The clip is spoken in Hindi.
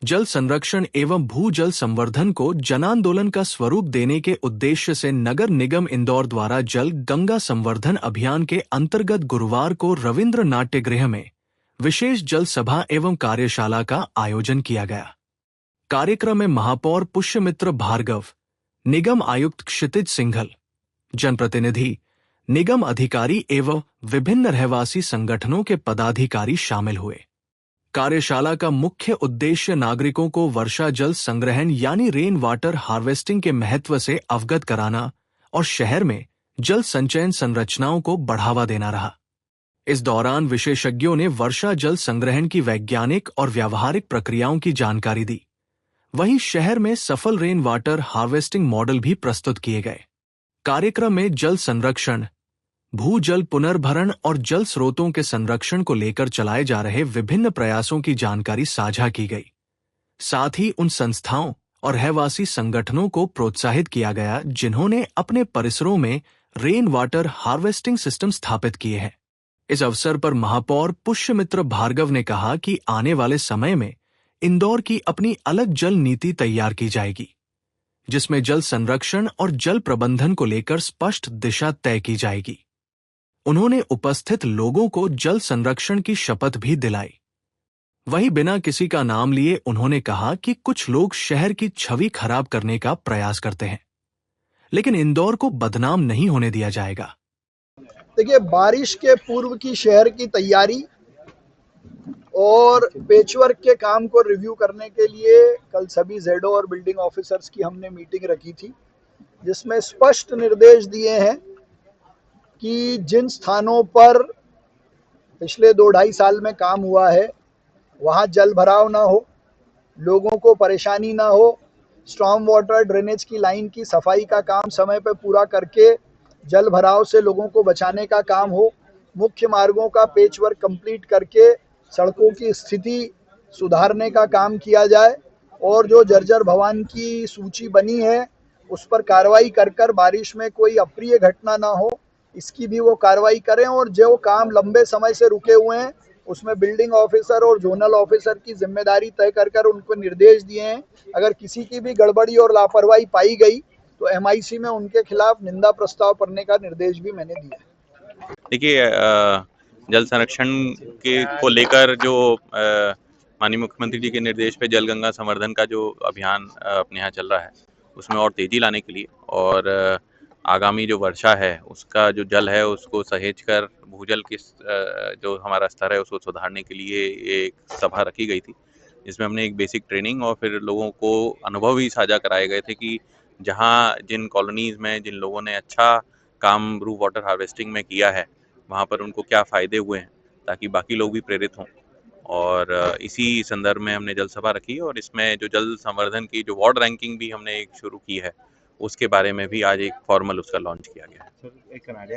जल संरक्षण एवं भूजल संवर्धन को जनांदोलन का स्वरूप देने के उद्देश्य से नगर निगम इंदौर द्वारा जल गंगा संवर्धन अभियान के अंतर्गत गुरुवार को रविंद्र नाट्यगृह में विशेष जल सभा एवं कार्यशाला का आयोजन किया गया। कार्यक्रम में महापौर पुष्यमित्र भार्गव, निगम आयुक्त क्षितिज सिंघल, जनप्रतिनिधि, निगम अधिकारी एवं विभिन्न रहवासी संगठनों के पदाधिकारी शामिल हुए। कार्यशाला का मुख्य उद्देश्य नागरिकों को वर्षा जल संग्रहण यानी रेन वाटर हार्वेस्टिंग के महत्व से अवगत कराना और शहर में जल संचयन संरचनाओं को बढ़ावा देना रहा। इस दौरान विशेषज्ञों ने वर्षा जल संग्रहण की वैज्ञानिक और व्यावहारिक प्रक्रियाओं की जानकारी दी। वहीं शहर में सफल रेन वाटर हार्वेस्टिंग मॉडल भी प्रस्तुत किए गए। कार्यक्रम में जल संरक्षण, भूजल पुनर्भरण और जल स्रोतों के संरक्षण को लेकर चलाए जा रहे विभिन्न प्रयासों की जानकारी साझा की गई। साथ ही उन संस्थाओं और रहवासी संगठनों को प्रोत्साहित किया गया जिन्होंने अपने परिसरों में रेन वाटर हार्वेस्टिंग सिस्टम स्थापित किए हैं। इस अवसर पर महापौर पुष्यमित्र भार्गव ने कहा कि आने वाले समय में इंदौर की अपनी अलग जल नीति तैयार की जाएगी, जिसमें जल संरक्षण और जल प्रबंधन को लेकर स्पष्ट दिशा तय की जाएगी। उन्होंने उपस्थित लोगों को जल संरक्षण की शपथ भी दिलाई। वहीं बिना किसी का नाम लिए उन्होंने कहा कि कुछ लोग शहर की छवि खराब करने का प्रयास करते हैं, लेकिन इंदौर को बदनाम नहीं होने दिया जाएगा। देखिए, बारिश के पूर्व की शहर की तैयारी और पेचवर्क के काम को रिव्यू करने के लिए कल सभी जेडओ और बिल्डिंग ऑफिसर्स की हमने मीटिंग रखी थी, जिसमें स्पष्ट निर्देश दिए हैं कि जिन स्थानों पर पिछले 2-2.5 साल में काम हुआ है वहाँ जल भराव ना हो, लोगों को परेशानी ना हो, स्टॉर्म वाटर ड्रेनेज की लाइन की सफाई का काम समय पर पूरा करके जल भराव से लोगों को बचाने का काम हो, मुख्य मार्गों का पेचवर्क कंप्लीट करके सड़कों की स्थिति सुधारने का काम किया जाए और जो जर्जर भवन की सूची बनी है उस पर कार्रवाई कर बारिश में कोई अप्रिय घटना ना हो, इसकी भी वो कार्रवाई करें। और जो काम लंबे समय से रुके हुए हैं उसमें बिल्डिंग ऑफिसर और जोनल ऑफिसर की जिम्मेदारी तय कर उनको निर्देश दिए हैं। अगर किसी की भी गड़बड़ी और लापरवाही पाई गई तो एमआईसी में उनके खिलाफ निंदा प्रस्ताव करने का निर्देश भी मैंने दिया है। देखिए, जल संरक्षण के को लेकर जो माननीय मुख्यमंत्री जी के निर्देश पे जल गंगा संवर्धन का जो अभियान अपने यहाँ चल रहा है उसमें और तेजी लाने के लिए और आगामी जो वर्षा है उसका जो जल है उसको सहेज कर भूजल की जो हमारा स्तर है उसको सुधारने के लिए एक सभा रखी गई थी, जिसमें हमने एक बेसिक ट्रेनिंग और फिर लोगों को अनुभव भी साझा कराए गए थे कि जहाँ जिन कॉलोनीज में जिन लोगों ने अच्छा काम रू वाटर हार्वेस्टिंग में किया है वहाँ पर उनको क्या फ़ायदे हुए हैं, ताकि बाकी लोग भी प्रेरित हों। और इसी संदर्भ में हमने जल सभा रखी और इसमें जो जल संवर्धन की जो वार्ड रैंकिंग भी हमने एक शुरू की है उसके बारे में भी आज एक फॉर्मल उसका लॉन्च किया गया है।